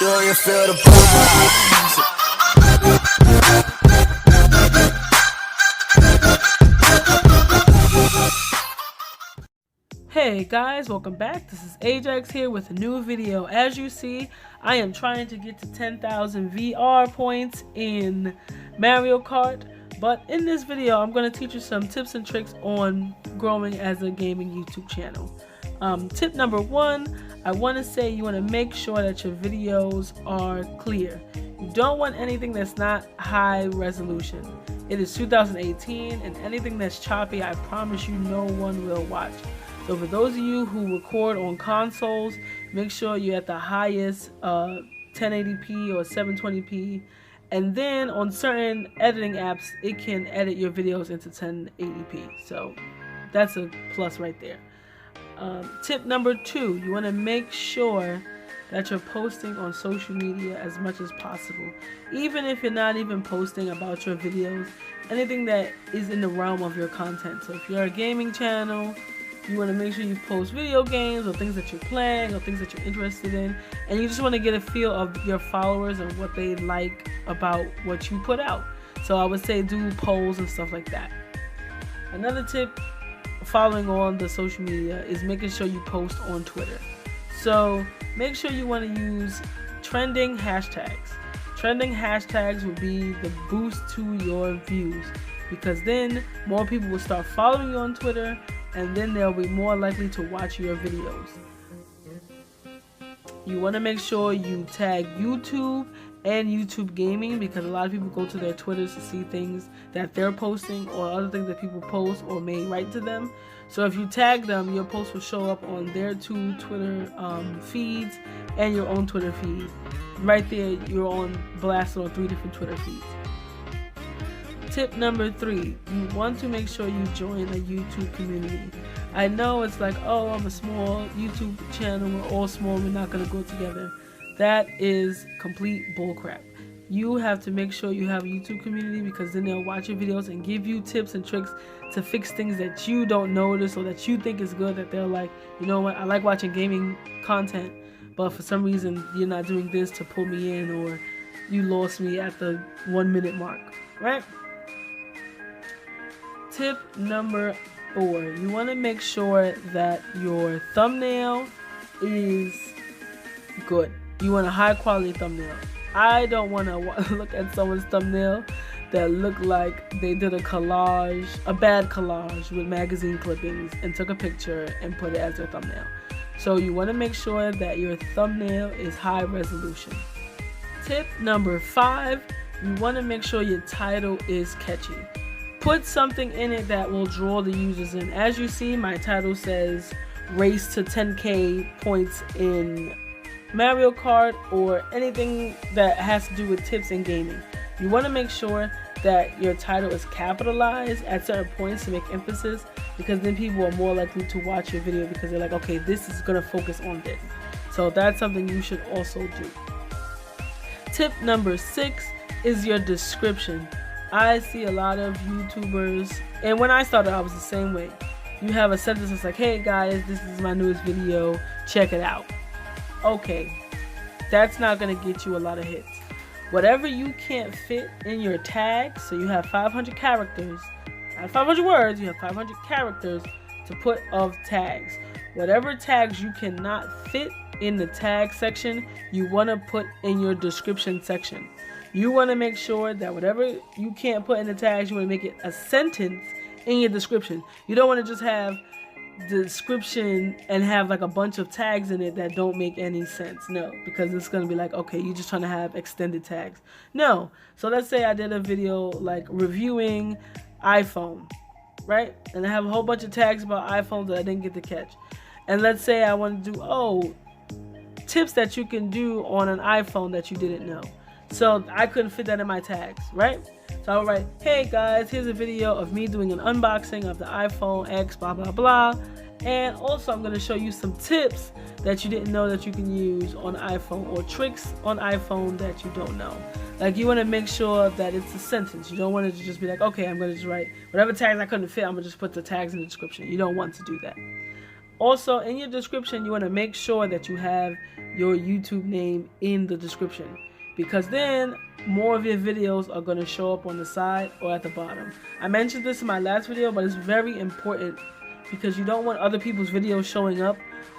Do you feel the vibes? Hey guys, welcome back. This is Ajaxx here with a new video. As you see, I am trying to get to 10,000 VR points in Mario Kart, but in this video I'm going to teach you some tips and tricks on growing as a gaming YouTube channel. Tip number one, I want to say you want to make sure that your videos are clear. You don't want anything that's not high resolution. It is 2018 and anything that's choppy, I promise you no one will watch. So for those of you who record on consoles, make sure you're at the highest 1080p or 720p. And then on certain editing apps, it can edit your videos into 1080p. So that's a plus right there. Tip number two, you want to make sure that you're posting on social media as much as possible. Even if you're not even posting about your videos, anything that is in the realm of your content. So if you're a gaming channel, you want to make sure you post video games or things that you're playing or things that you're interested in, and you just want to get a feel of your followers and what they like about what you put out. So I would say do polls and stuff like that. Another tip following on the social media is making sure you post on Twitter. So make sure you want to use trending hashtags. Trending hashtags will be the boost to your views, because then more people will start following you on Twitter, and then they'll be more likely to watch your videos. You want to make sure you tag YouTube and YouTube Gaming, because a lot of people go to their Twitters to see things that they're posting or other things that people post or may write to them. So if you tag them, your post will show up on their two Twitter feeds and your own Twitter feed. Right there, you're on blast on 3 different Twitter feeds. Tip number three, you want to make sure you join a YouTube community. I know it's like, oh, I'm a small YouTube channel, we're all small, we're not going to grow together. That is complete bullcrap. You have to make sure you have a YouTube community, because then they'll watch your videos and give you tips and tricks to fix things that you don't notice or that you think is good, that they're like, you know what, I like watching gaming content, but for some reason you're not doing this to pull me in, or you lost me at the 1 minute mark, right? Tip number four, you want to make sure that your thumbnail is good. You want a high quality thumbnail. I don't want to look at someone's thumbnail that look like they did a collage, a bad collage with magazine clippings and took a picture and put it as their thumbnail. So you want to make sure that your thumbnail is high resolution. Tip number five, you want to make sure your title is catchy. Put something in it that will draw the users in. As you see, my title says race to 10k points in Mario Kart, or anything that has to do with tips in gaming. You want to make sure that your title is capitalized at certain points to make emphasis, because then people are more likely to watch your video, because they're like, okay, this is going to focus on this. So that's something you should also do. Tip number six is your description. I see a lot of YouTubers, and when I started I was the same way. You have a sentence that's like, hey guys, this is my newest video, check it out. Okay, that's not going to get you a lot of hits. Whatever you can't fit in your tags, so you have 500 characters, not 500 words, you have 500 characters to put of tags. Whatever tags you cannot fit in the tag section, you want to put in your description section. You want to make sure that whatever you can't put in the tags, you want to make it a sentence in your description. You don't want to just have the description and have like a bunch of tags in it that don't make any sense. No, because it's going to be like, okay, you're just trying to have extended tags. No. So let's say I did a video like reviewing iPhone, right? And I have a whole bunch of tags about iPhones that I didn't get to catch. And let's say I want to do, tips that you can do on an iPhone that you didn't know. So I couldn't fit that in my tags, right? So I would write, hey guys, here's a video of me doing an unboxing of the iPhone X, blah, blah, blah. And also I'm going to show you some tips that you didn't know that you can use on iPhone, or tricks on iPhone that you don't know. Like, you want to make sure that it's a sentence. You don't want it to just be like, okay, I'm going to just write whatever tags I couldn't fit, I'm going to just put the tags in the description. You don't want to do that. Also, in your description, you want to make sure that you have your YouTube name in the description, because then more of your videos are going to show up on the side or at the bottom. I mentioned this in my last video, but it's very important because you don't want other people's videos showing up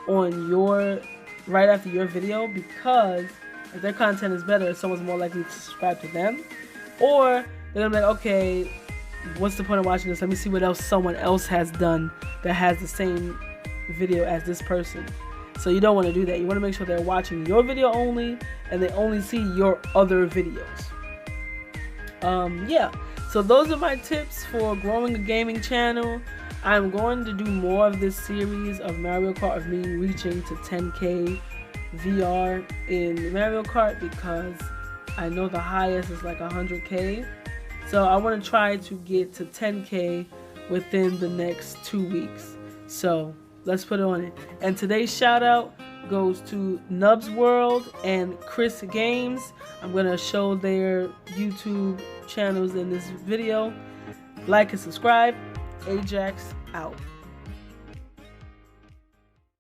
on your right after your video, because if their content is better, someone's more likely to subscribe to them, or they're gonna be like, okay, what's the point of watching this? Let me see what else someone else has done that has the same video as this person. So you don't want to do that. You want to make sure they're watching your video only and they only see your other videos. Yeah, so those are my tips for growing a gaming channel. I'm going to do more of this series of Mario Kart, of me reaching to 10K VR in Mario Kart, because I know the highest is like 100K. So I want to try to get to 10K within the next 2 weeks. So let's put it on it. And today's shout out goes to NUBZWORLD and Chris Games. I'm going to show their YouTube channels in this video. Like and subscribe. Ajaxx out.